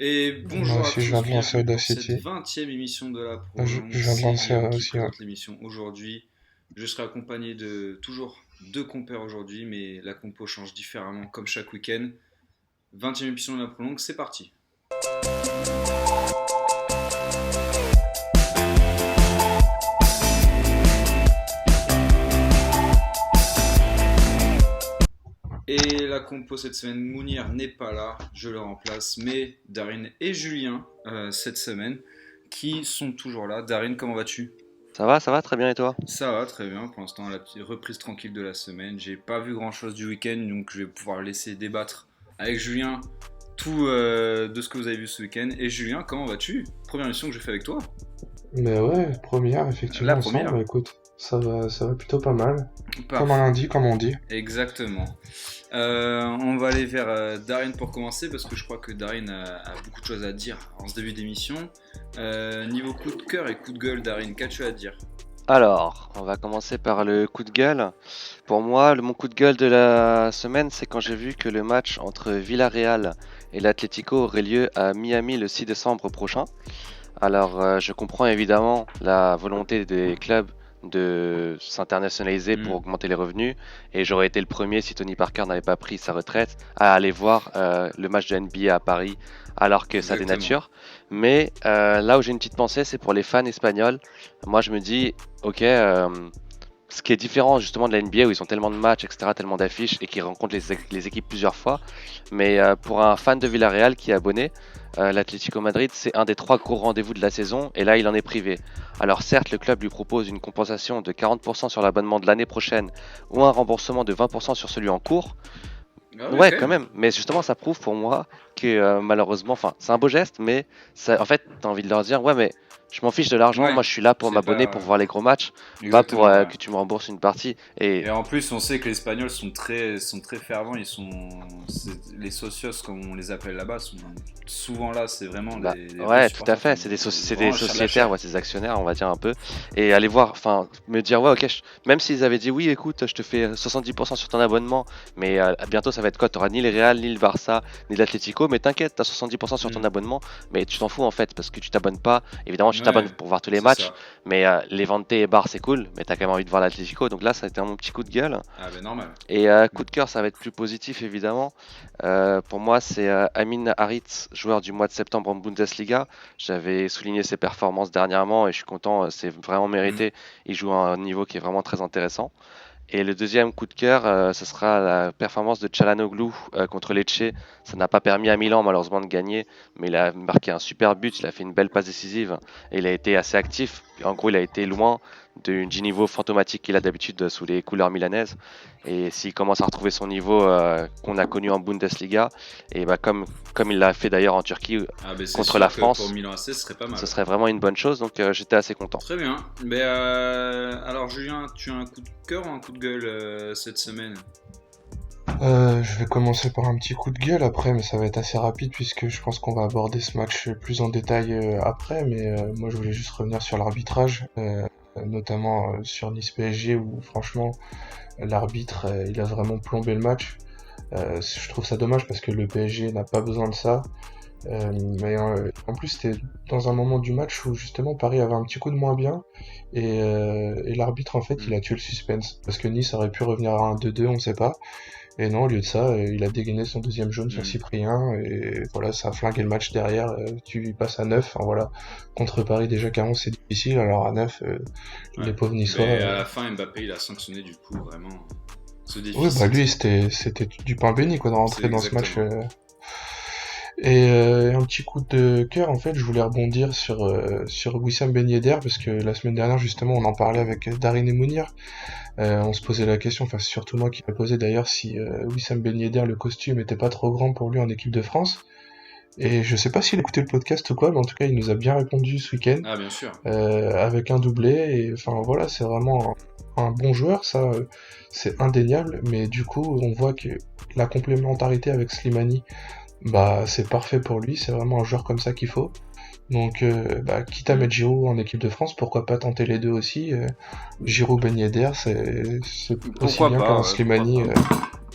Et Moi bonjour à aussi, je viens tous, de lancer bienvenue pour cette Audacity. 20e émission de la Je Prolongue. viens de C'est lancer Guillaume qui aussi, ouais. présente l'émission aujourd'hui. Je serai accompagné de toujours deux compères aujourd'hui, mais la compo change différemment comme chaque week-end. 20e émission de la Prolongue, c'est parti. Et la compo cette semaine, Mounir n'est pas là, je le remplace, mais Darin et Julien cette semaine qui sont toujours là. Darin, comment vas-tu? Ça va très bien et toi? Ça va très bien, pour l'instant la petite reprise tranquille de la semaine. J'ai pas vu grand chose du week-end, donc je vais pouvoir laisser débattre avec Julien tout de ce que vous avez vu ce week-end. Et Julien, comment vas-tu? Première émission que je fais avec toi. Mais ouais, première, La effectivement, ensemble, première. bah, écoute, ça va plutôt pas mal. Comme un Parfait. lundi, comme on dit. Exactement. On va aller vers Darren pour commencer parce que je crois que Darren a beaucoup de choses à dire en ce début d'émission. Niveau coup de cœur et coup de gueule, Darren, qu'as-tu à dire? Alors, on va commencer par le coup de gueule. Pour moi, mon coup de gueule de la semaine, c'est quand j'ai vu que le match entre Villarreal et l'Atlético aurait lieu à Miami le 6 décembre prochain. Alors, je comprends évidemment la volonté des clubs de s'internationaliser pour augmenter les revenus. Et j'aurais été le premier, si Tony Parker n'avait pas pris sa retraite, à aller voir le match de NBA à Paris, alors que ça Exactement. dénature. Mais là où j'ai une petite pensée, c'est pour les fans espagnols. Moi, je me dis, ok, ce qui est différent justement de la NBA où ils ont tellement de matchs, etc., tellement d'affiches et qui rencontrent les équipes plusieurs fois. Mais pour un fan de Villarreal qui est abonné, l'Atlético Madrid, c'est un des 3 gros rendez-vous de la saison et là, il en est privé. Alors certes, le club lui propose une compensation de 40% sur l'abonnement de l'année prochaine ou un remboursement de 20% sur celui en cours. Ah oui, Ouais, quand quand même. même. Mais justement, ça prouve pour moi que malheureusement, enfin, c'est un beau geste, mais ça, en fait, t'as envie de leur dire, ouais, mais je m'en fiche de l'argent. Ouais, Moi, je suis là pour c'est m'abonner, pas. pour voir les gros matchs, pas pour Exactement, ouais. que tu me rembourses une partie. Et Et en plus, on sait que les Espagnols sont très fervents. Les socios, comme on les appelle là-bas, sont souvent là. C'est vraiment bah, des vrais ouais, tout à supporters. Enfin, fait. C'est des vraiment de la sociétaires, chair. ouais, c'est des actionnaires, on va dire un peu. Et aller voir, enfin, me dire, ouais, ok, même s'ils avaient dit, oui, écoute, je te fais 70% sur ton abonnement, mais bientôt ça va être quoi? T'auras ni le Real, ni le Barça, ni l'Atlético, mais t'inquiète, t'as 70% sur ton Mm. abonnement, mais tu t'en fous en fait, parce que tu t'abonnes pas. Évidemment, tu t'abonnes Ouais, pour voir tous les c'est matchs, ça. mais les Vente et Bar, c'est cool, mais t'as quand même envie de voir l'Atlético. Donc là, ça a été mon petit coup de gueule. Ah ben normal. Et coup de cœur, ça va être plus positif évidemment. Pour moi, c'est Amin Harit, joueur du mois de septembre en Bundesliga. J'avais souligné ses performances dernièrement et je suis content, c'est vraiment Mm. mérité. Il joue à un niveau qui est vraiment très intéressant. Et le deuxième coup de cœur, ce sera la performance de Çalhanoğlu contre Lecce. Ça n'a pas permis à Milan malheureusement de gagner, mais il a marqué un super but, il a fait une belle passe décisive et il a été assez actif. En gros, il a été loin du niveau fantomatique qu'il a d'habitude sous les couleurs milanaises. Et s'il commence à retrouver son niveau qu'on a connu en Bundesliga, et bah comme il l'a fait d'ailleurs en Turquie Ah ben c'est contre la sûr que pour France, Milan AC, ce serait pas ce mal. serait vraiment une bonne chose. Donc j'étais assez content. Très bien. Mais alors Julien, tu as un coup de cœur ou un coup de gueule cette semaine? Je vais commencer par un petit coup de gueule après, mais ça va être assez rapide puisque je pense qu'on va aborder ce match plus en détail après. Mais moi, je voulais juste revenir sur l'arbitrage, notamment sur Nice PSG où franchement, l'arbitre, il a vraiment plombé le match. Je trouve ça dommage parce que le PSG n'a pas besoin de ça. Mais en plus, c'était dans un moment du match où justement Paris avait un petit coup de moins bien et l'arbitre en fait il Mm. a tué le suspense parce que Nice aurait pu revenir à un 2-2, on sait pas. Et non, au lieu de ça, il a dégainé son deuxième jaune sur Mm. Cyprien et voilà, ça a flingué le match derrière. Tu passes à 9, enfin voilà. Contre Paris déjà qu'à 11 c'est difficile, alors à 9, les Ouais. pauvres Niçois. Mais à la fin, Mbappé, il a sanctionné du coup vraiment ce Ouais, bah déficit. lui c'était du pain béni quoi de C'est rentrer dans ce match. exactement. Et un petit coup de cœur, en fait, je voulais rebondir sur Wissam Ben Yedder, parce que la semaine dernière, justement, on en parlait avec Darin et Mounir. On se posait la question, enfin, c'est surtout moi qui l'ai posé d'ailleurs, si Wissam Ben Yedder, le costume, était pas trop grand pour lui en équipe de France. Et je sais pas s'il écoutait le podcast ou quoi, mais en tout cas, il nous a bien répondu ce week-end, Ah bien sûr. avec un doublé. Et enfin, voilà, c'est vraiment un bon joueur, ça, c'est indéniable. Mais du coup, on voit que la complémentarité avec Slimani, bah c'est parfait pour lui, c'est vraiment un joueur comme ça qu'il faut. Donc bah, quitte à Mm. mettre Giroud en équipe de France, pourquoi pas tenter les deux aussi. Giroud Ben Yedder, c'est aussi Pourquoi bien pas, qu'un ouais, pourquoi Slimani pas.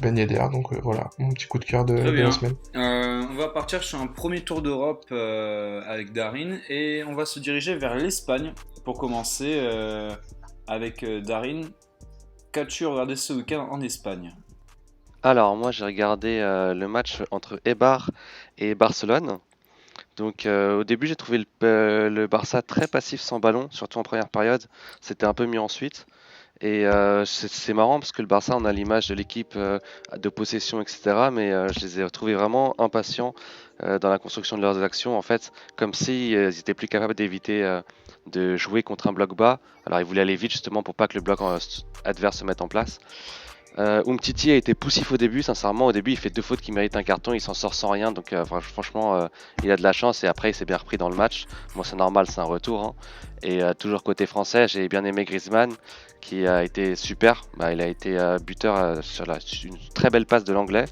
Ben Yedder. Donc voilà, mon petit coup de cœur Très de bien. la semaine. On va partir sur un premier tour d'Europe avec Darin et on va se diriger vers l'Espagne pour commencer avec Darin. Qu'as-tu regardé ce week-end en Espagne? Alors, moi, j'ai regardé le match entre Eibar et Barcelone. Donc, au début, j'ai trouvé le Barça très passif sans ballon, surtout en première période. C'était un peu mieux ensuite. Et c'est marrant parce que le Barça, on a l'image de l'équipe de possession, etc. Mais je les ai trouvés vraiment impatients dans la construction de leurs actions, en fait, comme si ils étaient plus capables d'éviter de jouer contre un bloc bas. Alors, ils voulaient aller vite justement pour pas que le bloc adverse se mette en place. Umtiti a été poussif au début, sincèrement. Au début, il fait 2 fautes qui méritent un carton, il s'en sort sans rien. Donc, franchement, il a de la chance et après, il s'est bien repris dans le match. Moi, c'est normal, c'est un retour, hein. Et toujours côté français, j'ai bien aimé Griezmann qui a été super. Bah, il a été buteur sur une très belle passe de l'anglais.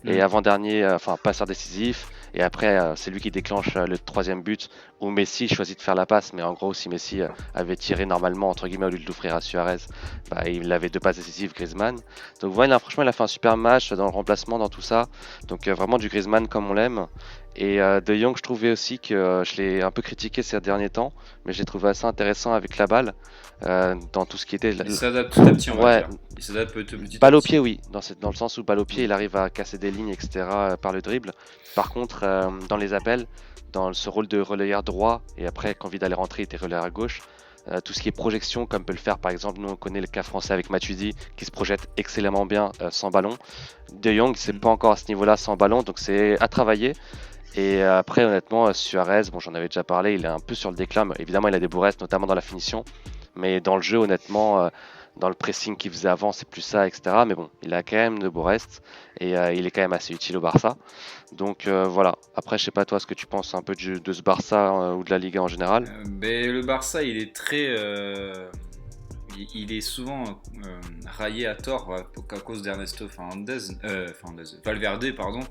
Et Mm. avant-dernier, enfin, passeur décisif. Et après, c'est lui qui déclenche le troisième but où Messi choisit de faire la passe. Mais en gros, si Messi avait tiré normalement, entre guillemets, au lieu de l'offrir à Suarez, bah, il avait 2 passes décisives, Griezmann. Donc voilà, franchement, il a fait un super match dans le remplacement, dans tout ça. Donc vraiment du Griezmann comme on l'aime. Et De Jong, je trouvais aussi que je l'ai un peu critiqué ces derniers temps, mais je l'ai trouvé assez intéressant avec la balle, dans tout ce qui était... Il s'adapte petit à petit, on va Ouais, dire. Il s'adapte petit à balle au petit. pied, oui. Dans le sens où balle au pied, il arrive à casser des lignes, etc. Par le dribble. Par contre, dans les appels, dans ce rôle de relayeur droit, et après, quand envie d'aller rentrer, il était relayeur à gauche. Tout ce qui est projection, comme peut le faire par exemple, nous on connaît le cas français avec Matuidi, qui se projette excellemment bien sans ballon. De Jong, c'est Mm. pas encore à ce niveau-là sans ballon, donc c'est à travailler. Et après, honnêtement, Suarez, bon, j'en avais déjà parlé, il est un peu sur le déclin. Évidemment, il a des beaux restes, notamment dans la finition. Mais dans le jeu, honnêtement, dans le pressing qu'il faisait avant, c'est plus ça, etc. Mais bon, il a quand même de beaux restes. Et il est quand même assez utile au Barça. Donc voilà. Après, je sais pas toi ce que tu penses un peu de ce Barça ou de la Liga en général. Ben, le Barça, il est très. Il est souvent raillé à tort à cause d'Ernesto Valverde, pardon,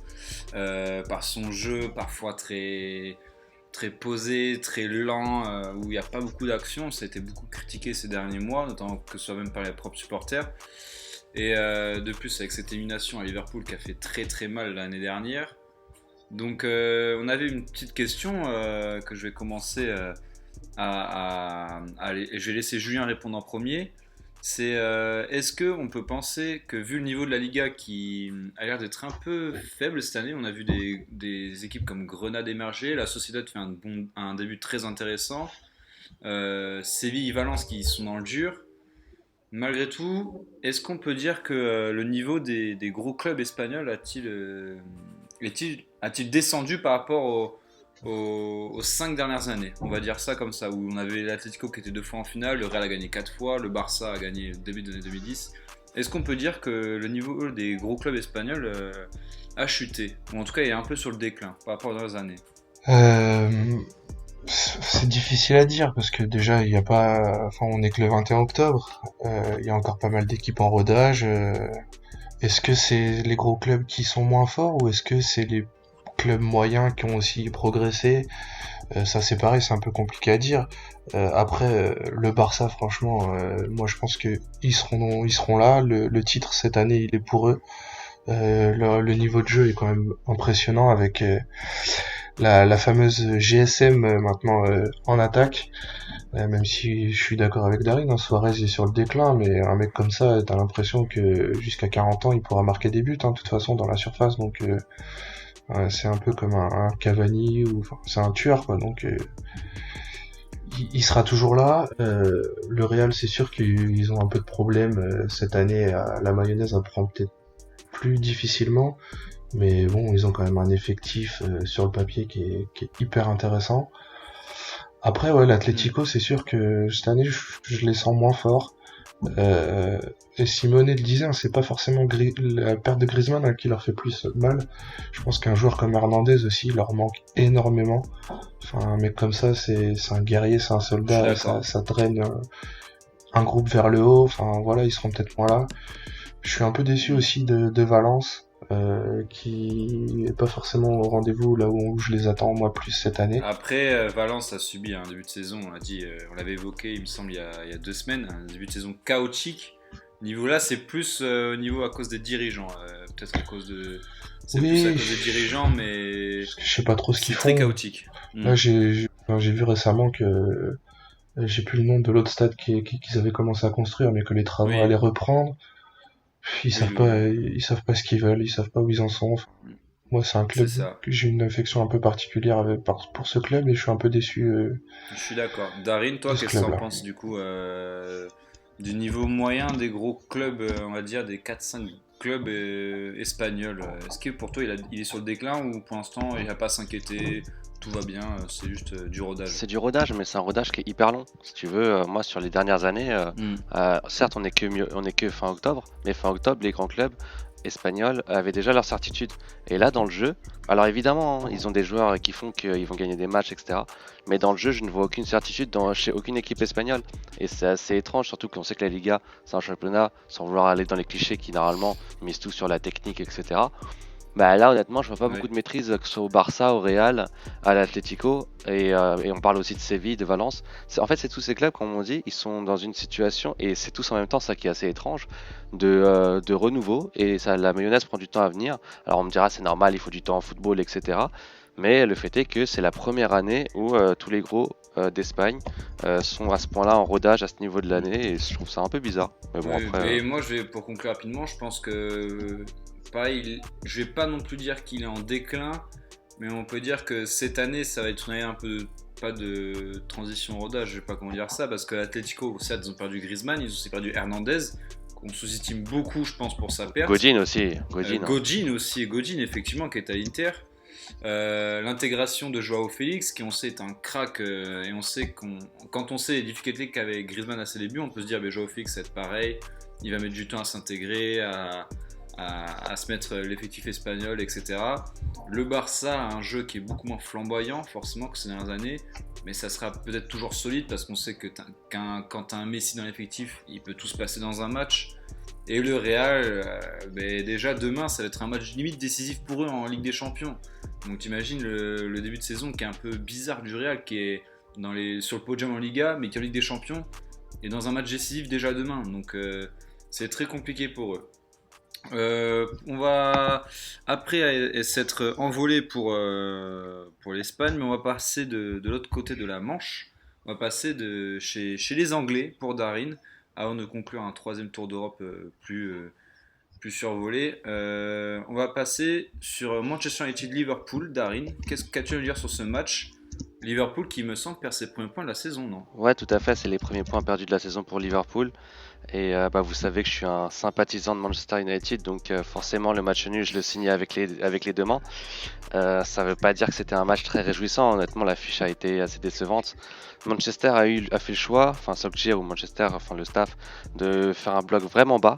par son jeu parfois très posé, très lent, où il n'y a pas beaucoup d'action. Ça a été beaucoup critiqué ces derniers mois, notamment que ce soit même par les propres supporters. Et de plus, avec cette élimination à Liverpool qui a fait très très mal l'année dernière. Donc, on avait une petite question que je vais commencer je vais laisser Julien répondre en premier. C'est est-ce qu'on peut penser que vu le niveau de la Liga qui a l'air d'être un peu faible cette année, on a vu des équipes comme Grenade émerger, la Sociedad fait un début très intéressant, Séville et Valence qui sont dans le dur. Malgré tout, est-ce qu'on peut dire que le niveau des gros clubs espagnols a-t-il descendu par rapport aux 5 dernières années? On va dire ça comme ça, où on avait l'Atlético qui était 2 fois en finale, le Real a gagné 4 fois, le Barça a gagné au début des années 2010. Est-ce qu'on peut dire que le niveau des gros clubs espagnols a chuté? Ou en tout cas est un peu sur le déclin par rapport aux dernières années? Euh, c'est difficile à dire parce que déjà il y a pas, enfin on est que le 21 octobre, il y a encore pas mal d'équipes en rodage. Est-ce que c'est les gros clubs qui sont moins forts ou est-ce que c'est les clubs moyens qui ont aussi progressé? Ça c'est pareil, c'est un peu compliqué à dire. Après le Barça, franchement, moi je pense que ils seront là. Le titre cette année, il est pour eux. Le niveau de jeu est quand même impressionnant avec la fameuse GSM maintenant en attaque. Même si je suis d'accord avec Darin, hein, Suarez est sur le déclin, mais un mec comme ça, t'as l'impression que jusqu'à 40 ans, il pourra marquer des buts, hein, de toute façon, dans la surface. Donc c'est un peu comme un Cavani, ou enfin, c'est un tueur, quoi. Donc il sera toujours là. Le Real, c'est sûr qu'ils ont un peu de problème cette année. La mayonnaise apprend peut-être plus difficilement. Mais bon, ils ont quand même un effectif sur le papier qui est hyper intéressant. Après, ouais, l'Atlético, c'est sûr que cette année, je les sens moins forts. Et Simone le disait, hein, c'est pas forcément la perte de Griezmann qui leur fait plus mal. Je pense qu'un joueur comme Hernandez aussi leur manque énormément. Enfin, un mec comme ça, c'est un guerrier, c'est un Je suis soldat, d'accord. ça draine un groupe vers le haut. Enfin, voilà, ils seront peut-être moins là. Je suis un peu déçu Mm. aussi de Valence, qui est pas forcément au rendez-vous là où je les attends moi plus cette année. Après, Valence a subi un début de saison, on l'avait évoqué, il me semble, il y a 2 semaines, un début de saison chaotique. Niveau là, c'est plus au niveau à cause des dirigeants. peut-être à cause de... C'est plus à Oui, cause des dirigeants, mais je sais pas trop ce qu'ils c'est très font. chaotique. Là, j'ai vu récemment que j'ai plus le nom de l'autre stade qu'ils avaient commencé à construire, mais que les travaux allaient Oui, reprendre. oui, le... Ils savent pas ce qu'ils veulent, ils savent pas où ils en sont. Moi, c'est un C'est club ça. que j'ai une affection un peu particulière pour ce club et je suis un peu déçu Je suis d'accord. Darin, toi, de ce qu'est-ce que t'en club-là. penses du coup du niveau moyen des gros clubs, on va dire des 4-5 clubs espagnols? Est-ce que pour toi il est sur le déclin ou pour l'instant il n'y a pas à s'inquiéter, tout va bien, c'est juste du rodage? C'est du rodage, mais c'est un rodage qui est hyper long. Si tu veux, moi sur les dernières années, Hmm. certes on est que fin octobre, mais fin octobre les grands clubs espagnols avaient déjà leur certitude. Et là dans le jeu, alors évidemment ils ont des joueurs qui font qu'ils vont gagner des matchs, etc. Mais dans le jeu, je ne vois aucune certitude chez aucune équipe espagnole. Et c'est assez étrange, surtout qu'on sait que la Liga c'est un championnat, sans vouloir aller dans les clichés qui normalement misent tout sur la technique, etc. Bah là, honnêtement, je vois pas beaucoup Ouais. de maîtrise, que ce soit au Barça, au Real, à l'Atlético, et on parle aussi de Séville, de Valence. En fait, c'est tous ces clubs, comme on dit, ils sont dans une situation, et c'est tous en même temps ça qui est assez étrange, de renouveau, et ça, la mayonnaise prend du temps à venir. Alors on me dira, c'est normal, il faut du temps en football, etc. Mais le fait est que c'est la première année où tous les gros d'Espagne sont à ce point-là en rodage à ce niveau de l'année, et je trouve ça un peu bizarre. Mais bon, Ouais, après, et moi, pour conclure rapidement, je pense que pareil, je vais pas non plus dire qu'il est en déclin, mais on peut dire que cette année, ça va être une année un peu pas de transition rodage, je sais pas comment dire ça, parce que l'Atlético, certes, ils ont perdu Griezmann, ils ont aussi perdu Hernandez, qu'on sous-estime beaucoup, je pense, pour sa perte. Godin aussi, Godin, hein. Godin aussi, Godin effectivement qui est à l'Inter. L'intégration de Joao Félix, qui on sait est un crack, et on sait quand on sait les difficultés qu'avait Griezmann à ses débuts, on peut se dire que Joao Félix va être pareil, il va mettre du temps à s'intégrer, à se mettre l'effectif espagnol, etc. Le Barça a un jeu qui est beaucoup moins flamboyant, forcément, que ces dernières années, mais ça sera peut-être toujours solide parce qu'on sait que quand tu as un Messi dans l'effectif, il peut tout se passer dans un match. Et le Real, déjà demain, ça va être un match limite décisif pour eux en Ligue des Champions. Donc t'imagines le début de saison qui est un peu bizarre du Real, qui est sur le podium en Liga, mais qui est en Ligue des Champions, et dans un match décisif déjà demain. Donc c'est très compliqué pour eux. On va après s'être envolé pour l'Espagne, mais on va passer de l'autre côté de la Manche. On va passer chez les Anglais pour Darin, avant de conclure un troisième tour d'Europe plus survolé. On va passer sur Manchester United-Liverpool. Darin, qu'as-tu à nous dire sur ce match? Liverpool qui me semble perd ses premiers points de la saison, non? Ouais, tout à fait, c'est les premiers points perdus de la saison pour Liverpool. Et bah, vous savez que je suis un sympathisant de Manchester United, donc forcément le match nul, je le signais avec les deux mains. Ça veut pas dire que c'était un match très réjouissant, honnêtement l'affiche a été assez décevante. Manchester a fait le choix, enfin Solskjaer ou Manchester, enfin le staff, de faire un bloc vraiment bas.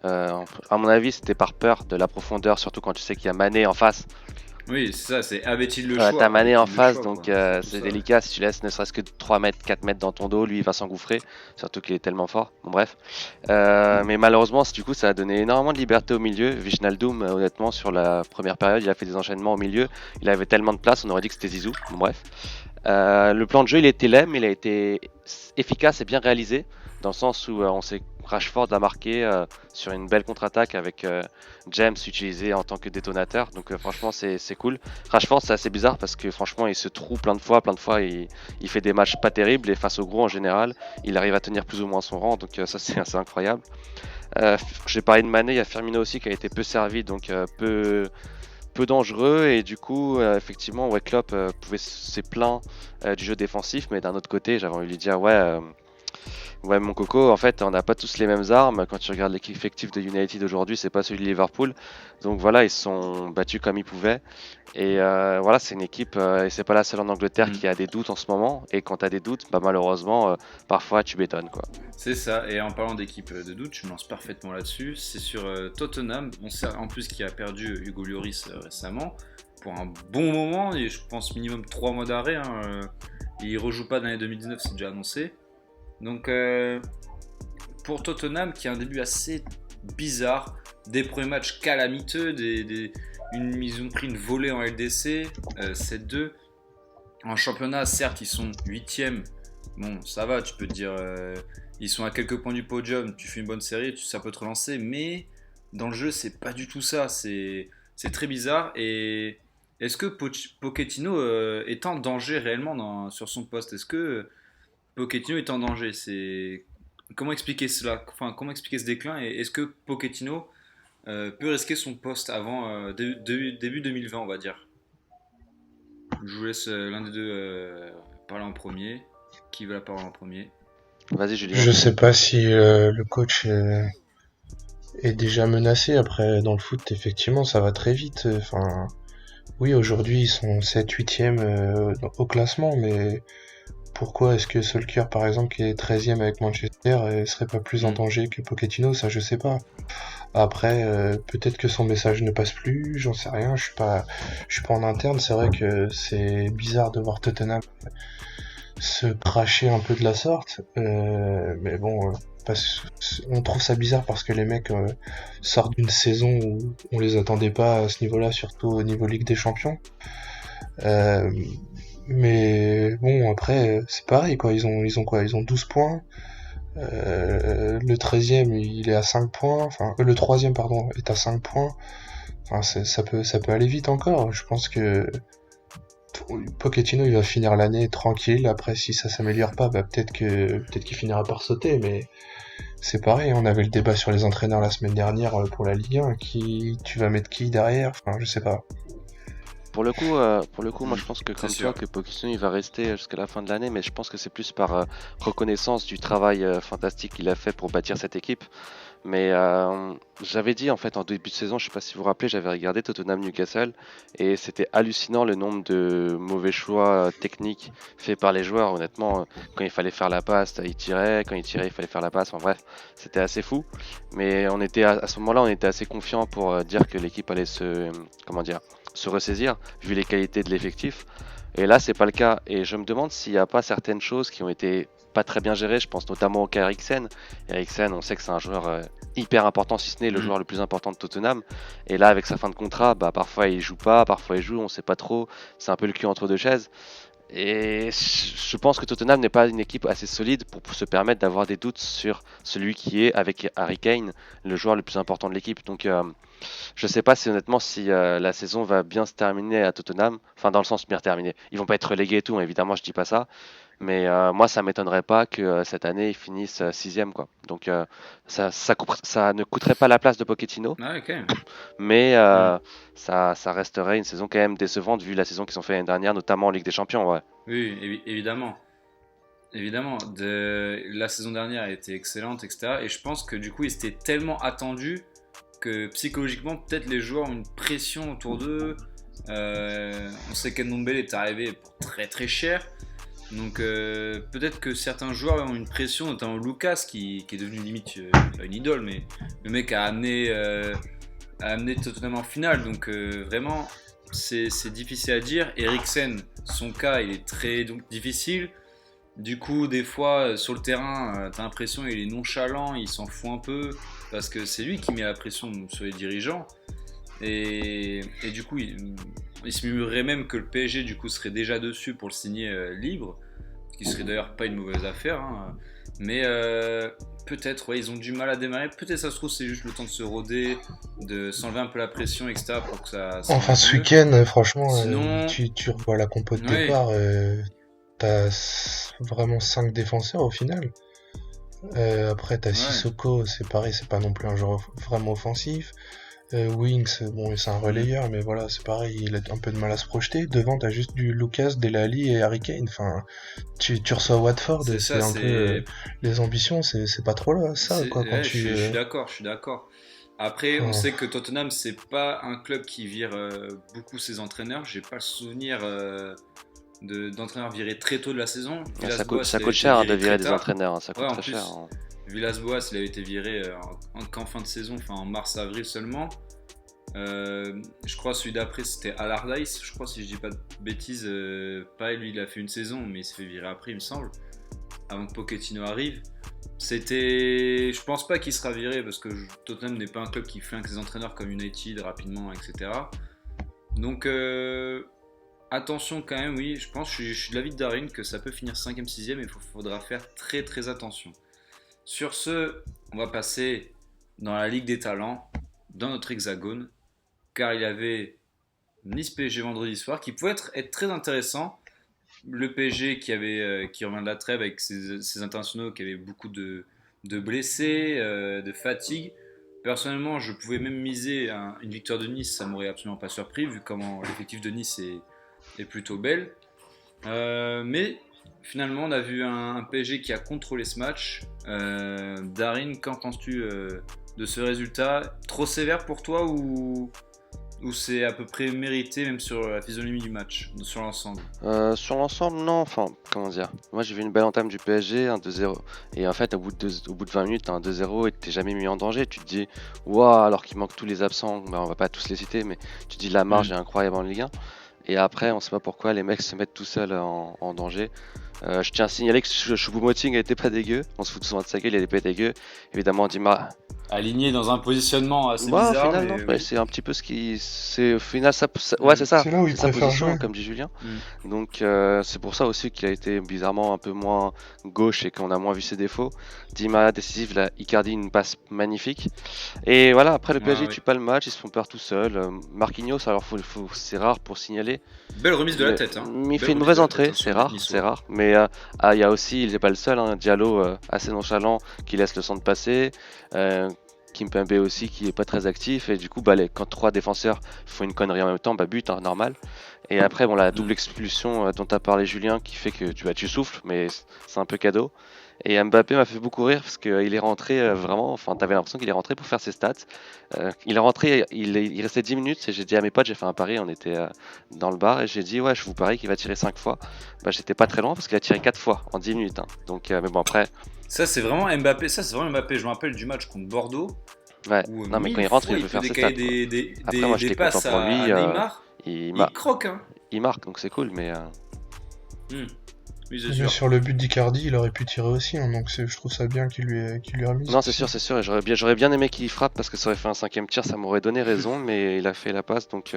À mon avis, c'était par peur de la profondeur, surtout quand tu sais qu'il y a Mané en face. Oui, c'est ça, c'est avait-il le T'as choix? Mané en Avait-il le face, choix, donc quoi. C'est surtout c'est ça, ouais. délicat. Si tu laisses ne serait-ce que 3 mètres, 4 mètres dans ton dos, lui il va s'engouffrer, surtout qu'il est tellement fort. Bon, bref. Mais malheureusement, du coup, ça a donné énormément de liberté au milieu. Wijnaldum, honnêtement, sur la première période, il a fait des enchaînements au milieu. Il avait tellement de place, on aurait dit que c'était Zizou. Bon, bref. Le plan de jeu, il était laid, mais il a été efficace et bien réalisé, dans le sens où on sait Rashford a marqué sur une belle contre-attaque avec James utilisé en tant que détonateur. Donc franchement, c'est cool. Rashford, c'est assez bizarre parce que franchement, il se trouve plein de fois, il fait des matchs pas terribles et face au gros en général, il arrive à tenir plus ou moins son rang. Donc ça, c'est assez incroyable. J'ai parlé de Mané, il y a Firmino aussi qui a été peu servi, donc peu dangereux et du coup effectivement ouais, Klopp s'est plaint du jeu défensif, mais d'un autre côté j'avais envie de lui dire ouais mon coco, en fait on n'a pas tous les mêmes armes. Quand tu regardes l'équipe effective de United aujourd'hui, c'est pas celui de Liverpool, donc voilà, ils se sont battus comme ils pouvaient et voilà, c'est une équipe et c'est pas la seule en Angleterre Mm. qui a des doutes en ce moment, et quand tu as des doutes, bah malheureusement parfois tu bétonnes quoi. C'est ça, et en parlant d'équipe de doute, je me lance parfaitement là-dessus. C'est sur Tottenham, on sait en plus qui a perdu Hugo Lloris récemment, pour un bon moment, et je pense minimum 3 mois d'arrêt. Hein, il rejoue pas dans l'année 2019, c'est déjà annoncé. Donc pour Tottenham, qui a un début assez bizarre, des premiers matchs calamiteux, ils ont pris une volée en LDC, 7-2. En championnat, certes, ils sont 8e. Bon, ça va, tu peux te dire, ils sont à quelques points du podium, tu fais une bonne série, ça peut te relancer, mais dans le jeu, c'est pas du tout ça. C'est très bizarre. Et est-ce que Pochettino est en danger réellement sur son poste? Est-ce que Pochettino est en danger? Comment expliquer cela? Enfin, comment expliquer ce déclin? Et est-ce que Pochettino peut risquer son poste avant début 2020, on va dire? Je vous laisse l'un des deux parler en premier. Qui veut la parole en premier? Vas-y, Julien. Je sais pas si le coach est déjà menacé. Après, dans le foot, effectivement, ça va très vite. Enfin, oui, aujourd'hui, ils sont 7 8e au classement, mais pourquoi est-ce que Solskjaer, par exemple, qui est 13e avec Manchester, serait pas plus en Hmm. danger que Pochettino? Ça, je sais pas. Après, peut-être que son message ne passe plus, j'en sais rien. Je suis pas en interne. C'est vrai que c'est bizarre de voir Tottenham se cracher un peu de la sorte. Mais bon, on trouve ça bizarre parce que les mecs sortent d'une saison où on les attendait pas à ce niveau-là, surtout au niveau Ligue des Champions. Euh, mais bon, après, c'est pareil, quoi. Ils ont quoi? Ils ont 12 points. Le 13e, il est à 5 points. Enfin, le 3e, pardon, est à 5 points. Enfin, ça peut aller vite encore. Je pense que Pochettino, il va finir l'année tranquille. Après, si ça s'améliore pas, bah, peut-être qu'il finira par sauter. Mais c'est pareil. On avait le débat sur les entraîneurs la semaine dernière pour la Ligue 1. Tu vas mettre qui derrière? Enfin, je sais pas. Pour le coup, moi Hmm. je pense que C'est comme toi, sûr. que Pochettino il va rester jusqu'à la fin de l'année, mais je pense que c'est plus par reconnaissance du travail fantastique qu'il a fait pour bâtir cette équipe. Mais j'avais dit en fait en début de saison, je sais pas si vous vous rappelez, j'avais regardé Tottenham Newcastle et c'était hallucinant le nombre de mauvais choix techniques faits par les joueurs. Honnêtement, quand il fallait faire la passe, ils tiraient, quand ils tiraient, il fallait faire la passe. Enfin bref, c'était assez fou. Mais on était à ce moment-là, on était assez confiant pour dire que l'équipe allait comment dire, se ressaisir vu les qualités de l'effectif. Et là, c'est pas le cas. Et je me demande s'il n'y a pas certaines choses qui ont été pas très bien gérées. Je pense notamment au cas Eriksen. Eriksen, on sait que c'est un joueur hyper important, si ce n'est le Hmm. joueur le plus important de Tottenham. Et là, avec sa fin de contrat, bah, parfois il joue pas, parfois il joue, on sait pas trop. C'est un peu le cul entre deux chaises. Et je pense que Tottenham n'est pas une équipe assez solide pour se permettre d'avoir des doutes sur celui qui est, avec Harry Kane, le joueur le plus important de l'équipe. Donc, je sais pas si honnêtement si la saison va bien se terminer à Tottenham, enfin dans le sens bien terminer. Ils vont pas être relégués et tout, hein, évidemment je dis pas ça, mais moi ça m'étonnerait pas que cette année ils finissent sixième quoi. Donc ça ne coûterait pas la place de Pochettino, Ah, ok. mais Hmm. ça resterait une saison quand même décevante vu la saison qu'ils ont fait l'année dernière, notamment en Ligue des Champions. Ouais. Oui, évidemment. Évidemment, la saison dernière a été excellente, etc. Et je pense que du coup, ils étaient tellement attendus que psychologiquement, peut-être les joueurs ont une pression autour d'eux. On sait qu'Ndombele est arrivé pour très très cher. Donc peut-être que certains joueurs ont une pression, notamment Lucas qui est devenu limite pas une idole, mais le mec a amené Tottenham en finale. Donc vraiment, c'est difficile à dire. Eriksen, son cas, il est très donc, difficile. Du coup, des fois, sur le terrain, t'as l'impression qu'il est nonchalant, il s'en fout un peu, parce que c'est lui qui met la pression sur les dirigeants. Et du coup, il se murmurerait même que le PSG du coup serait déjà dessus pour le signer libre, ce qui serait d'ailleurs pas une mauvaise affaire. Hein. Mais peut-être, ouais, ils ont du mal à démarrer. Peut-être ça se trouve, c'est juste le temps de se roder, de s'enlever un peu la pression, etc. pour que ça Enfin, marche ce mieux. week-end, franchement, Sinon, tu revois la compo de oui, départ. T'as vraiment 5 défenseurs au final. Après, t'as ouais. Sissoko, c'est pareil, c'est pas non plus un joueur vraiment offensif. Winks, bon, c'est un Mm. relayeur, mais voilà, c'est pareil, il a un peu de mal à se projeter. Devant, t'as juste du Lucas, Delali et Harry Kane. Enfin, tu reçois Watford, C'est c'est ça, un peu les ambitions, c'est pas trop là, ça, quoi, quand ouais, tu. je suis d'accord, je suis d'accord. Après, on Enfin, sait que Tottenham, c'est pas un club qui vire beaucoup ses entraîneurs. J'ai pas le souvenir d'entraîneurs virés très tôt de la saison. Ah, Villas-Boas, ça il avait coûte été cher hein, de viré virer très des tard. entraîneurs, hein, ça Ouais, coûte en très cher. plus, Hein. Villas-Boas, il avait été viré qu'en fin de saison, enfin en mars-avril seulement. Je crois celui d'après c'était Allardyce, je crois si je dis pas de bêtises, pareil lui il a fait une saison mais il s'est fait virer après il me semble, avant que Pochettino arrive. Je pense pas qu'il sera viré parce que Tottenham n'est pas un club qui flingue ses entraîneurs comme United rapidement, etc. Donc attention quand même, oui, je pense, je suis de l'avis de Darin que ça peut finir 5ème, 6ème et il faudra faire très très attention. Sur ce, on va passer dans la Ligue des Talents. dans notre hexagone, car il y avait Nice-PSG vendredi soir, qui pouvait être très intéressant. Le PSG qui revient de la trêve avec ses internationaux qui avaient beaucoup de blessés, de fatigue. Personnellement, je pouvais même miser une victoire de Nice, ça m'aurait absolument pas surpris, vu comment l'effectif de Nice est plutôt belle. Mais finalement, on a vu un PSG qui a contrôlé ce match. Darin, qu'en penses-tu de ce résultat? Trop sévère pour toi ou c'est à peu près mérité, même sur la physionomie du match, sur l'ensemble? Sur l'ensemble, non. Enfin, comment dire? Moi, j'ai vu une belle entame du PSG, un 2-0. Et en fait, au bout de 20 minutes, t'as un 2-0 et t'es jamais mis en danger. Tu te dis, waouh, alors qu'il manque tous les absents. Bah, on va pas tous les citer, mais tu te dis, la marge est incroyable en Ligue 1. Et après, on sait pas pourquoi les mecs se mettent tout seuls en danger. Je tiens à signaler que Choupo-Moting était pas dégueu. On se fout souvent de sa gueule, il était pas dégueu. Évidemment, Dima. Aligné dans un positionnement assez Ouais, au bizarre, final, non. mais Ouais, oui. c'est un petit peu ce qui. C'est au final, ouais, c'est ça. C'est là où il C'est sa préfère position, jouer. comme dit Julien. Mm. Donc, c'est pour ça aussi qu'il a été bizarrement un peu moins gauche et qu'on a moins vu ses défauts. Dima décisif, là, Icardi, une passe magnifique. Et voilà, après le PSG, Ouais, ils ouais. tuent pas le match, ils se font peur tout seuls. Marquinhos, alors c'est rare pour signaler. Belle remise de la tête, hein. Mais il Belle fait une remise de mauvaise la tête entrée, hein, sur c'est le but rare, c'est niçois. rare. Mais il y a aussi, il n'est pas le seul, hein, Diallo assez nonchalant qui laisse le centre passer. Kimpembe aussi qui est pas très actif et du coup quand trois défenseurs font une connerie en même temps, bah but hein, normal. Et après bon la double Mm. expulsion dont tu as parlé Julien qui fait que tu souffles mais c'est un peu cadeau. Et Mbappé m'a fait beaucoup rire parce qu'il est rentré vraiment, enfin t'avais l'impression qu'il est rentré pour faire ses stats. Il est rentré, il restait 10 minutes et j'ai dit à mes potes, j'ai fait un pari, on était dans le bar et j'ai dit ouais je vous parie qu'il va tirer 5 fois. Bah j'étais pas très loin parce qu'il a tiré 4 fois en 10 minutes. Hein. Donc mais bon après, Ça, c'est vraiment Mbappé. Ça, c'est vraiment Mbappé. Je me rappelle du match contre Bordeaux ouais, où non mais quand il mille rentre fois il il veut peut faire ses stats décaler quoi. des, Après moi des j'étais content passes pour lui, à Neymar. il, Il croque, hein. il marque donc c'est cool mais Mm. Oui, c'est Mais sûr. sur le but d'Icardi, il aurait pu tirer aussi, hein, donc je trouve ça bien qu'il lui a remis non aussi. c'est sûr et j'aurais bien aimé qu'il frappe parce que ça aurait fait un cinquième tir, ça m'aurait donné raison mais il a fait la passe donc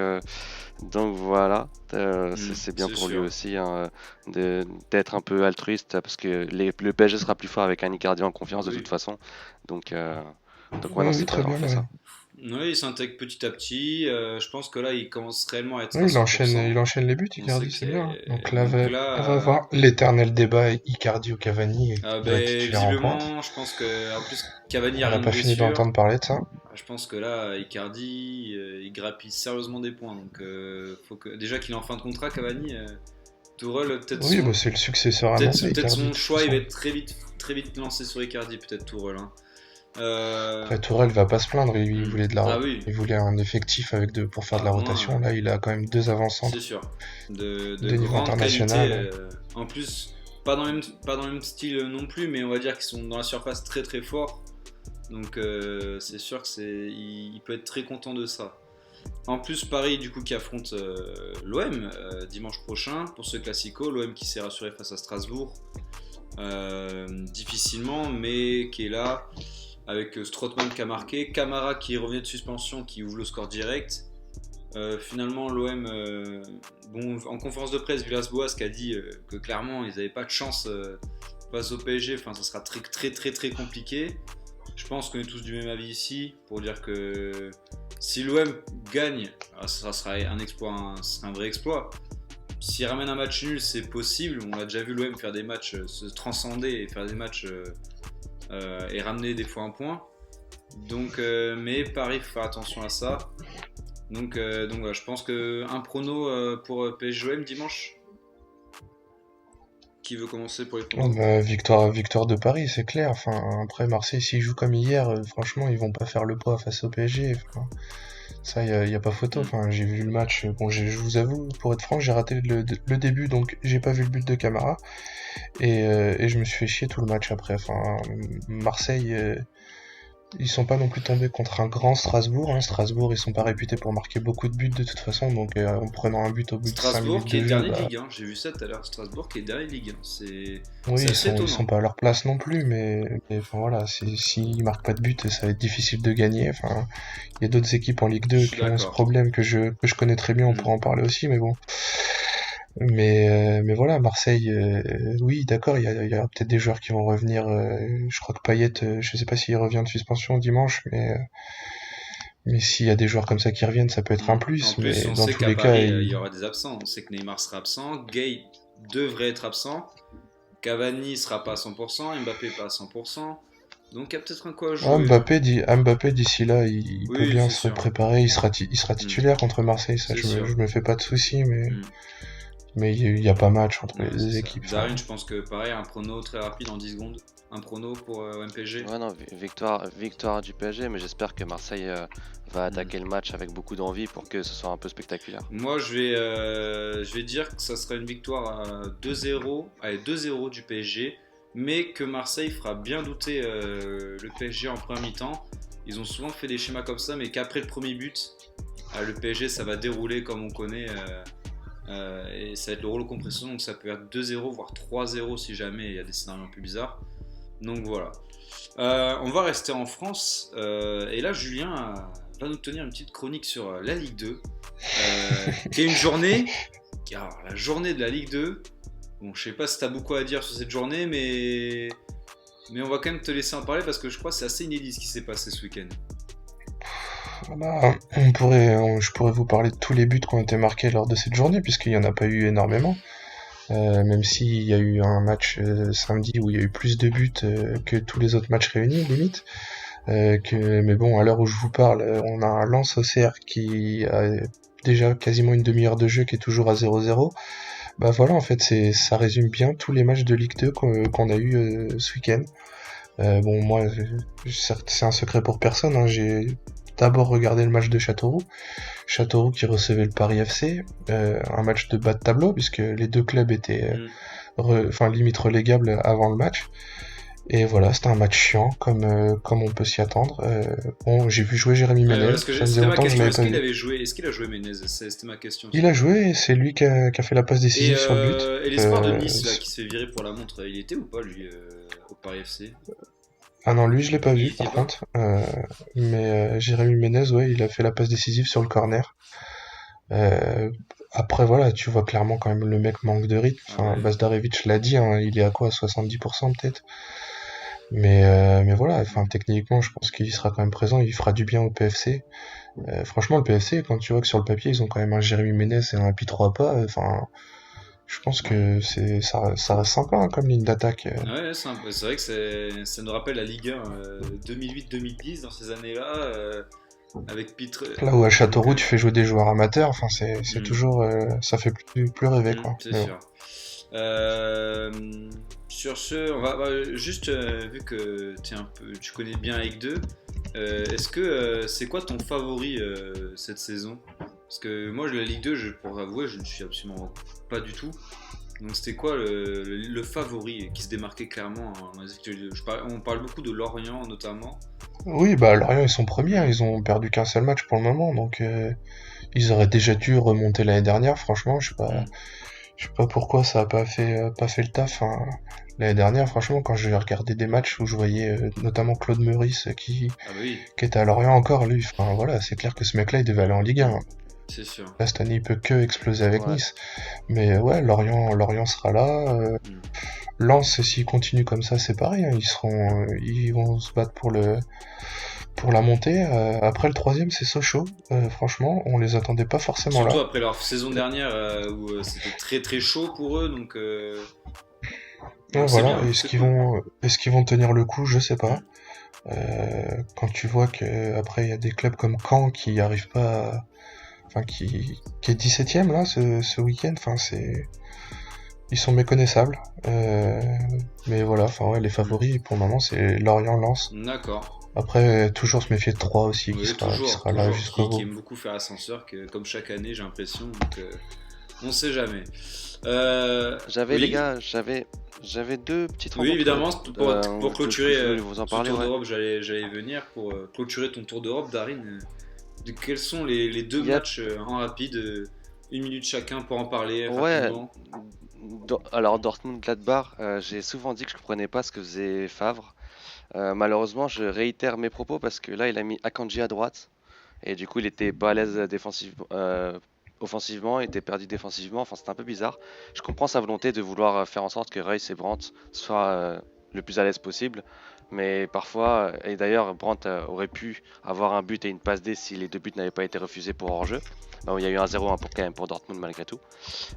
voilà, c'est bien C'est pour lui sûr. aussi hein, d'être un peu altruiste parce que le PSG sera plus fort avec un Icardi en confiance de toute Oui. façon donc ouais Oui, non oui, c'est bien très d'avoir bien, fait oui. ça. Oui, il s'intègre petit à petit. Je pense que là, il commence réellement à être à Oui, il 100%. enchaîne les buts, On sait Icardi, que c'est bien, hein. Donc c'est. là, Donc on va là, voir l'éternel débat Icardi ou Cavani, qui va être ben, titulaire en pointe. visiblement, je pense que. En plus, Cavani a On n'a rien de pas fini blessure. d'entendre parler de ça. Je pense que là, Icardi, il grappille sérieusement des points. Donc, faut que déjà qu'il est en fin de contrat, Cavani. Tourelle, Oui, bah, c'est le successeur annoncé, peut-être Icardi, de son toute choix, il va façon. être très vite lancé sur Icardi, peut-être Tourelle. Hein. Après, Tourelle va pas se plaindre, il voulait Ah oui, il voulait un effectif pour faire de ah, la au moins, rotation. Là, il a quand même deux c'est avant-centres sûr. De de niveau grande qualité. international. En plus, pas dans le même style non plus, mais on va dire qu'ils sont dans la surface très forts. Donc c'est sûr que il peut être très content de ça. En plus, Paris, du coup, qui affronte l'OM dimanche prochain pour ce Classico. L'OM qui s'est rassuré face à Strasbourg. Difficilement, mais qui est là. Avec Strootman qui a marqué. Camara qui revenait de suspension, qui ouvre le score direct. Finalement, l'OM, bon, en conférence de presse, Villas-Boas qui a dit que clairement, ils n'avaient pas de chance face au PSG. Enfin, ça sera très compliqué. Je pense qu'on est tous du même avis ici pour dire que si l'OM gagne, ça sera un exploit, ce sera un vrai exploit. S'il ramène un match nul, c'est possible. On a déjà vu l'OM faire des matchs, se transcender et faire des matchs et ramener des fois un point. Donc, mais Paris, faut faire attention à ça. Donc voilà, je pense qu'un prono pour PSG-OM dimanche. Qui veut commencer pour les Oh, pronos? bah, victoire de Paris, c'est clair. Enfin, après, Marseille, s'ils jouent comme hier, franchement, ils vont pas faire le poids face au PSG. Enfin, ça, y a pas photo. Enfin, j'ai vu le match. Bon, je vous avoue, pour être franc, j'ai raté le début, donc j'ai pas vu le but de Camara. Et je me suis fait chier tout le match après. Enfin, Marseille, ils sont pas non plus tombés contre un grand Strasbourg. Hein. Strasbourg, ils sont pas réputés pour marquer beaucoup de buts de toute façon. Donc, en prenant un but au bout de 5 Strasbourg minutes qui est de jeu, dernier de bah, Ligue 1, j'ai vu ça tout à l'heure. Strasbourg qui est dernier de Ligue 1, oui, c'est assez ils sont étonnant. pas à leur place non plus, mais enfin, voilà, s'ils marquent pas de but, ça va être difficile de gagner. Enfin, il y a d'autres équipes en Ligue Je 2 suis qui ont ce d'accord. problème que je connais très bien, on pourra en parler aussi, mais bon. Mais voilà, Marseille, oui, d'accord, il y a peut-être des joueurs qui vont revenir. Je crois que Payet, je sais pas s'il revient de suspension dimanche, Mais s'il y a des joueurs comme ça qui reviennent, ça peut être un En plus. plus, Mais on dans sait tous qu'à les cas, Paris, il y aura des absents. On sait que Neymar sera absent, Gay devrait être absent, Cavani sera pas à 100%, Mbappé pas à 100%. Donc il y a peut-être un coup à jouer, hein. Mbappé d'ici là, il peut Oui, bien c'est se sûr. préparer. Il sera Hmm, titulaire contre Marseille. Ça, c'est je sûr. me fais pas de soucis. Hmm, Mais il y a pas match entre les ouais, c'est deux ça. équipes. Enfin, Darin, je pense que pareil, un prono très rapide en 10 secondes. Un prono pour MPG. Ouais, non, victoire du PSG, mais j'espère que Marseille va Hmm. attaquer le match avec beaucoup d'envie pour que ce soit un peu spectaculaire. Moi, je vais dire que ça sera une victoire à 2-0, allez 2-0 du PSG, mais que Marseille fera bien douter le PSG en première mi-temps. Ils ont souvent fait des schémas comme ça, mais qu'après le premier but, le PSG ça va dérouler comme on connaît, et ça va être le rouleau compresseur, donc ça peut être 2-0 voire 3-0 si jamais il y a des scénarios un peu bizarres. Donc voilà. On va rester en France, et là Julien va nous tenir une petite chronique sur la Ligue 2, qui est une journée, alors, la journée de la Ligue 2. Bon, je sais pas si tu as beaucoup à dire sur cette journée, mais on va quand même te laisser en parler parce que je crois que c'est assez inédit ce qui s'est passé ce week-end. bah, je pourrais vous parler de tous les buts qui ont été marqués lors de cette journée, puisqu'il y en a pas eu énormément. Même s'il y a eu un match samedi où il y a eu plus de buts que tous les autres matchs réunis, limite. Mais bon, à l'heure où je vous parle, on a un Lens OCR qui a déjà quasiment une demi-heure de jeu qui est toujours à 0-0. Bah voilà, en fait, ça résume bien tous les matchs de Ligue 2 qu'on a eu ce week-end. Bon, moi, c'est un secret pour personne, hein, j'ai d'abord regardé le match de Châteauroux. Châteauroux qui recevait le Paris FC, un match de bas de tableau puisque les deux clubs étaient Mm. enfin limite relégables avant le match. Et voilà, c'était un match chiant comme on peut s'y attendre. Bon, j'ai vu jouer Jérémy Ouais, voilà, Ménez, ça faisait c'était ma longtemps que je question. l'avais pas vu. Est-ce qu'il a joué Menez? C'était ma question Il aussi. a joué et c'est lui qui a fait la passe décisive sur le but. Et l'espoir de Nice là qui se fait virer pour la montre, il était ou pas lui au Paris FC? Ah non, lui je l'ai pas Il y vu était par pas? contre. Mais Jérémy Ménez, ouais, il a fait la passe décisive sur le corner. Euh, Après voilà, tu vois clairement quand même le mec manque de rythme. Ah Enfin, ouais. Bazdarevic l'a dit, hein, il est à quoi, 70% peut-être. Mais voilà, enfin techniquement, je pense qu'il sera quand même présent, il fera du bien au PFC. Franchement, le PFC, quand tu vois que sur le papier ils ont quand même un Jérémy Ménez et un Pi 3 pas, enfin, je pense que ça reste sympa hein, comme ligne d'attaque. Ah ouais, c'est vrai que ça nous rappelle la Ligue 1 2008-2010 dans ces années-là, avec Pitre. Là où à Donc, Châteauroux tu fais jouer des joueurs amateurs, enfin c'est hmm, toujours ça fait plus rêver quoi. c'est Mais bon. sûr. Euh, Sur ce, on va juste, vu que tu connais bien Ligue 2, est-ce que c'est quoi ton favori cette saison? Parce que moi, la Ligue 2, pour avouer, je ne suis absolument pas du tout. Donc c'était quoi le favori qui se démarquait clairement, hein? On parle beaucoup de Lorient notamment. Oui, bah Lorient ils sont premiers, hein, ils ont perdu qu'un seul match pour le moment, donc ils auraient déjà dû remonter l'année dernière. Franchement, Hmm. je sais pas pourquoi ça a pas fait le taf. Hein. L'année dernière, franchement, quand j'ai regardé des matchs où je voyais notamment Claude Meurice Ah bah oui, qui était à Lorient encore, lui, enfin voilà, c'est clair que ce mec-là il devait aller en Ligue 1. hmm, Hein. c'est sûr. Là, cette année, il peut que exploser avec Ouais. Nice. Mais ouais, Lorient sera là. Hmm. Lens, s'ils continuent comme ça, c'est pareil. Hein, ils vont se battre pour la montée. Après, le troisième, c'est Sochaux. Franchement, on les attendait pas forcément Surtout là. après leur saison dernière où c'était très très chaud pour eux, Ouais, donc c'est voilà. bien, c'est cool. Est-ce qu'ils vont tenir le coup? Je sais pas. Hmm. Quand tu vois que après il y a des clubs comme Caen qui arrivent pas, enfin qui est 17ème là ce week-end. Enfin ils sont méconnaissables. Mais voilà. Enfin ouais, les Hmm. favoris pour le moment c'est Lorient-Lens. D'accord. Après toujours se méfier de 3 aussi Oui, qui toujours, sera là toujours, jusqu'au qui bout. aime beaucoup faire ascenseur, comme chaque année, j'ai l'impression. Donc, on sait jamais. Les Oui, gars, j'avais deux petites oui, remarques évidemment, pour clôturer je voulais vous en ce parler, tour ouais. d'Europe, j'allais venir pour clôturer ton tour d'Europe, Darin. Quels sont les deux Il y a, matchs en rapide, une minute chacun pour en parler ouais, rapidement? alors Dortmund-Gladbach, j'ai souvent dit que je comprenais pas ce que faisait Favre. Malheureusement, je réitère mes propos parce que là, il a mis Akanji à droite et du coup, il était pas à l'aise offensivement, il était perdu défensivement. Enfin, c'était un peu bizarre. Je comprends sa volonté de vouloir faire en sorte que Reus et Brandt soient le plus à l'aise possible. Mais parfois, et d'ailleurs, Brandt aurait pu avoir un but et une passe D si les deux buts n'avaient pas été refusés pour hors-jeu. Bon, il y a eu un 0-1 quand même pour Dortmund malgré tout.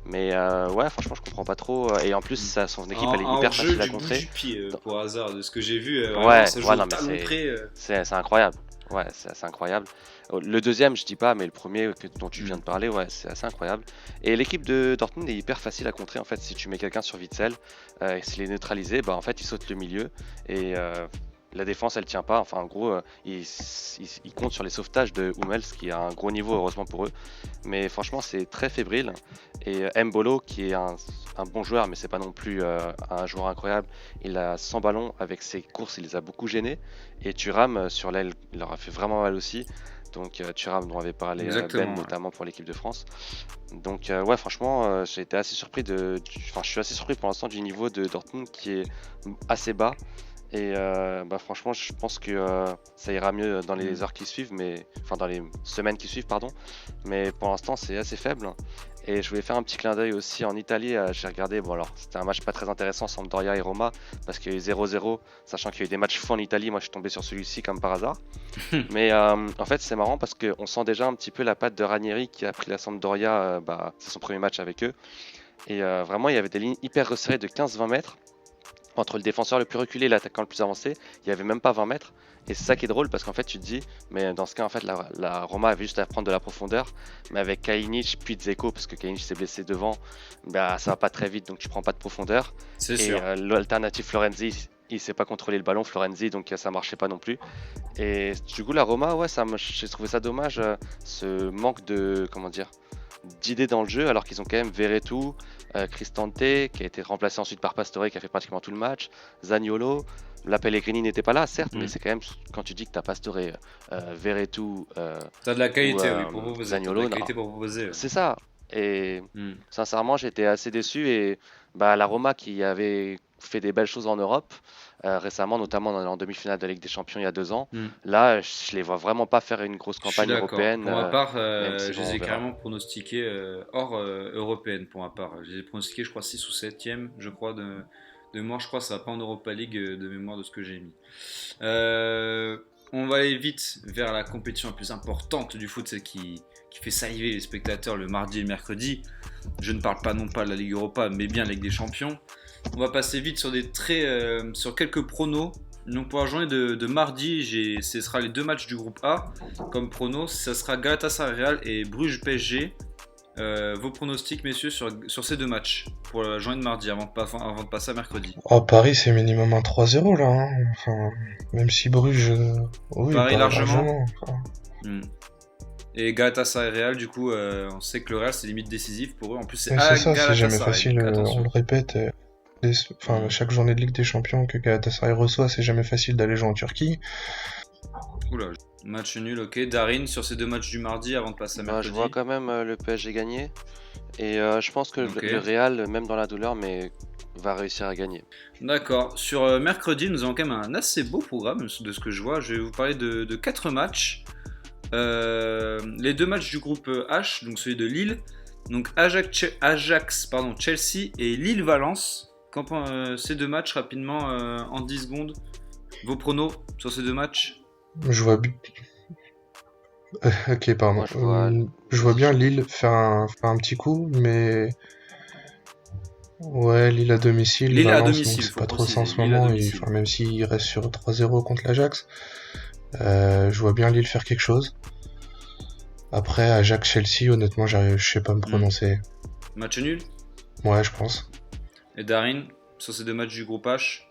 Mais ouais, franchement, je comprends pas trop. Et en plus, son équipe, elle est Un hyper hors-jeu facile à du bout contrer. du pied, pour hasard, de ce que j'ai vu, vraiment, Ouais, ça joue ouais, au non, mais talon près. c'est incroyable. Ouais, c'est assez incroyable. Le deuxième, je dis pas, mais le premier dont tu viens Mm. de parler, ouais, c'est assez incroyable. Et l'équipe de Dortmund est hyper facile à contrer en fait. Si tu mets quelqu'un sur Witzel, s'il est neutralisé, bah en fait, il saute le milieu et la défense, elle tient pas. Enfin, en gros, il compte sur les sauvetages de Hummels, qui a un gros niveau, heureusement pour eux. Mais franchement, c'est très fébrile. Et Mbolo, qui est un bon joueur, mais c'est pas non plus un joueur incroyable. Il a 100 ballons avec ses courses, il les a beaucoup gênés. Et Thuram sur l'aile, il leur a fait vraiment mal aussi. Donc Thuram dont avait parlé Ben Exactement, ouais. notamment pour l'équipe de France. Donc ouais, franchement, j'ai été assez surpris enfin, je suis assez surpris pour l'instant du niveau de Dortmund qui est assez bas. Et bah, franchement, je pense que ça ira mieux dans les heures qui suivent, enfin dans les semaines qui suivent, pardon. Mais pour l'instant, c'est assez faible. Et je voulais faire un petit clin d'œil aussi en Italie. J'ai regardé, bon alors, c'était un match pas très intéressant, Sampdoria et Roma, parce qu'il y a eu 0-0, sachant qu'il y a eu des matchs fous en Italie. Moi, je suis tombé sur celui-ci comme par hasard. Mais en fait, c'est marrant parce qu'on sent déjà un petit peu la patte de Ranieri qui a pris la Sampdoria, c'est son premier match avec eux. Et vraiment, il y avait des lignes hyper resserrées de 15-20 mètres entre le défenseur le plus reculé et l'attaquant le plus avancé. Il n'y avait même pas 20 mètres. Et c'est ça qui est drôle parce qu'en fait, tu te dis, mais dans ce cas, en fait, la Roma avait juste à prendre de la profondeur. Mais avec Kalinic puis Dzeko, parce que Kalinic s'est blessé devant, bah, ça va pas très vite donc tu prends pas de profondeur. C'est Et sûr. l'alternative Florenzi, il sait pas contrôler le ballon, Florenzi, donc ça marchait pas non plus. Et du coup, la Roma, ouais, j'ai trouvé ça dommage, ce manque de, comment dire, d'idées dans le jeu, alors qu'ils ont quand même Verretou, Cristante, qui a été remplacé ensuite par Pastore, qui a fait pratiquement tout le match, Zaniolo. La Pellegrini n'était pas là, certes, mais c'est quand même, quand tu dis que tu as Pastore, Verretou T'as de la ou qualité, oui, pour proposer. T'as de la Zaniolo, non, qualité pour proposer. c'est ça. Et Mm. sincèrement, j'étais assez déçu. Et bah, la Roma, qui avait fait des belles choses en Europe récemment, notamment en demi-finale de la Ligue des Champions il y a 2 ans, Mm. là, je les vois vraiment pas faire une grosse Je suis campagne d'accord. européenne, Pour ma part, même si je bon, les on ai verra. carrément pronostiqués hors européenne, pour ma part. Je les ai pronostiqués, je crois, 6 ou 7e, je crois, de mémoire. Je crois que ça va pas en Europa League de mémoire de ce que j'ai mis. On va aller vite vers la compétition la plus importante du foot, celle qui fait saliver les spectateurs le mardi et le mercredi. Je ne parle pas non pas de la Ligue Europa, mais bien la Ligue des Champions. On va passer vite sur sur quelques pronos. Donc pour la journée de mardi, ce sera les deux matchs du groupe A comme pronos. Ça sera Galatasaray Real et Bruges PSG. Vos pronostics, messieurs, sur ces deux matchs pour la journée de mardi avant de passer à mercredi. Oh, Paris, c'est minimum un 3-0 là, hein. Enfin, même si Bruges. Oui, Paris Paris largement. Enfin, Hmm. Et Galatasaray Real, du coup, on sait que le Real c'est limite décisif pour eux. En plus, c'est ouais, à c'est ça, c'est jamais Galatasaray, facile, donc on attention. le répète. Enfin, Mm. chaque journée de Ligue des Champions que Galatasaray reçoit, c'est jamais facile d'aller jouer en Turquie. Oula, match nul, ok. Darin, sur ces deux matchs du mardi avant de passer à Bah, je mercredi. vois quand même le PSG gagner. Et je pense que Ok. le Real, même dans la douleur, mais va réussir à gagner. D'accord. Sur mercredi, nous avons quand même un assez beau programme de ce que je vois. Je vais vous parler de 4 matchs. Les deux matchs du groupe H, donc celui de Lille. Donc Ajax Chelsea et Lille-Valence. Ces deux matchs rapidement en 10 secondes. Vos pronos sur ces deux matchs. Je vois. Ok, pardon. Moi, je vois. Je vois Vas-y, bien je t'en prie. Lille faire un petit coup, mais. Ouais, Lille à domicile, Lille à Valence, donc domicile, c'est faut pas trop ça en préciser. ce Lille à moment, et, domicile. enfin, même s'il reste sur 3-0 contre l'Ajax, je vois bien Lille faire quelque chose. Après, Ajax-Chelsea, honnêtement, je sais pas me prononcer. Match nul. Ouais, je pense. Et Darin, sur ces deux matchs du groupe H.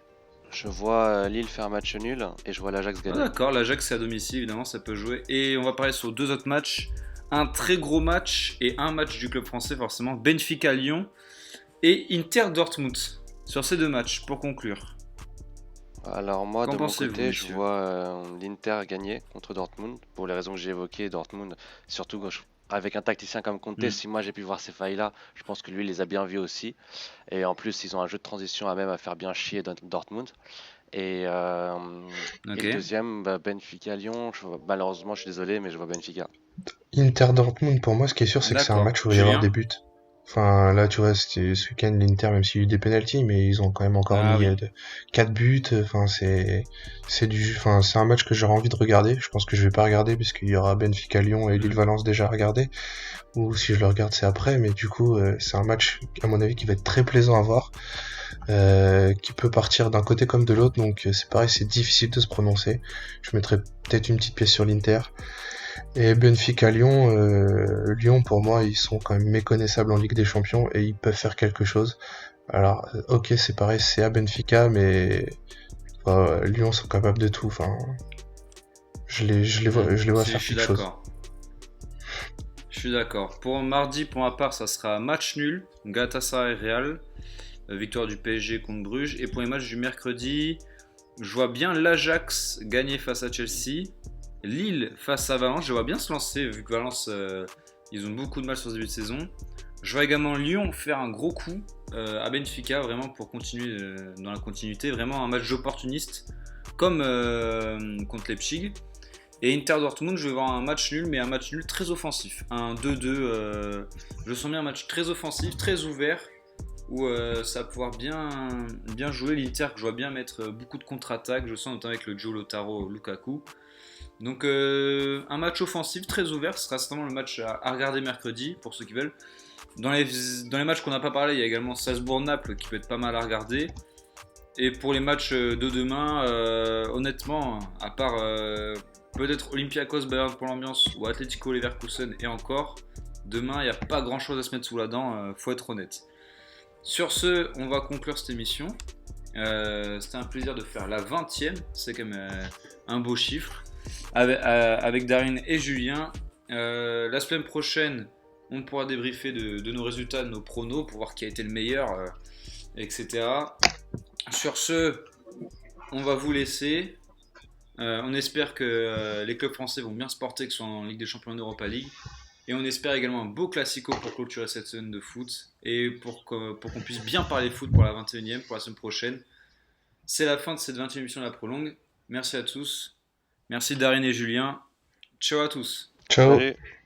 Je vois Lille faire match nul et je vois l'Ajax Ah, gagner. d'accord, l'Ajax c'est à domicile, évidemment, ça peut jouer. Et on va parler sur deux autres matchs. Un très gros match et un match du club français, forcément. Benfica-Lyon et Inter-Dortmund. Sur ces deux matchs, pour conclure. Alors moi, Qu'en de mon pensez-vous, côté, je messieurs? vois l'Inter gagner contre Dortmund, pour les raisons que j'ai évoquées. Dortmund, surtout avec un tacticien comme Conte, si moi j'ai pu voir ces failles-là, je pense que lui il les a bien vues aussi. Et en plus, ils ont un jeu de transition à même à faire bien chier Dortmund. Et, et Ok. le deuxième, Benfica-Lyon, malheureusement, je suis désolé, mais je vois Benfica. Inter-Dortmund, pour moi, ce qui est sûr, c'est que c'est un D'accord. match où il va y avoir des Julien? buts. Enfin, là, tu vois, c'était ce week-end, l'Inter, même s'il y a eu des pénaltys, mais ils ont quand même encore Ah mis oui. 4 buts. Enfin, enfin, c'est un match que j'aurais envie de regarder. Je pense que je vais pas regarder puisqu'il y aura Benfica Lyon et Lille Mm. Valence déjà à regarder. Ou si je le regarde, c'est après. Mais du coup, c'est un match, à mon avis, qui va être très plaisant à voir, qui peut partir d'un côté comme de l'autre. Donc, c'est pareil, c'est difficile de se prononcer. Je mettrais peut-être une petite pièce sur l'Inter. Et Benfica Lyon, Lyon pour moi ils sont quand même méconnaissables en Ligue des Champions et ils peuvent faire quelque chose. Alors ok c'est pareil c'est à Benfica mais Lyon sont capables de tout. Enfin Mm. je les vois Je faire suis quelque chose. d'accord. Je suis d'accord. Pour mardi, pour ma part, ça sera match nul. Galatasaray Real. Victoire du PSG contre Bruges. Et pour les matchs du mercredi, je vois bien l'Ajax gagner face à Chelsea. Lille face à Valence. Je vois bien se lancer vu que Valence, ils ont beaucoup de mal sur ce début de saison. Je vois également Lyon faire un gros coup à Benfica, vraiment pour continuer dans la continuité. Vraiment un match opportuniste comme contre Leipzig. Et Inter Dortmund, je vais voir un match nul, mais un match nul très offensif. Un 2-2. Je sens bien un match très offensif, très ouvert, où ça va pouvoir bien jouer. L'Inter, que je vois bien mettre beaucoup de contre-attaques. Je sens notamment avec le Joe Lotaro Lukaku. Donc un match offensif très ouvert. Ce sera certainement le match à regarder mercredi, pour ceux qui veulent. Dans les matchs qu'on n'a pas parlé, il y a également Salzbourg-Naples qui peut être pas mal à regarder. Et pour les matchs de demain, honnêtement, à part peut-être Olympiakos Bayern pour l'ambiance ou Atletico Leverkusen et encore, demain il n'y a pas grand chose à se mettre sous la dent, faut être honnête. Sur ce, on va conclure cette émission. C'était un plaisir de faire la 20e, c'est quand même un beau chiffre, avec Darine et Julien. La semaine prochaine, on pourra débriefer de nos résultats, de nos pronos, pour voir qui a été le meilleur, etc. Sur ce, on va vous laisser. On espère que les clubs français vont bien se porter, que ce soit en Ligue des Champions et en Europa League. Et on espère également un beau classico pour clôturer cette semaine de foot. Et pour qu'on puisse bien parler foot pour la 21e, pour la semaine prochaine. C'est la fin de cette 20e émission de la Prolongue. Merci à tous. Merci Darine et Julien. Ciao à tous. Ciao. Salut!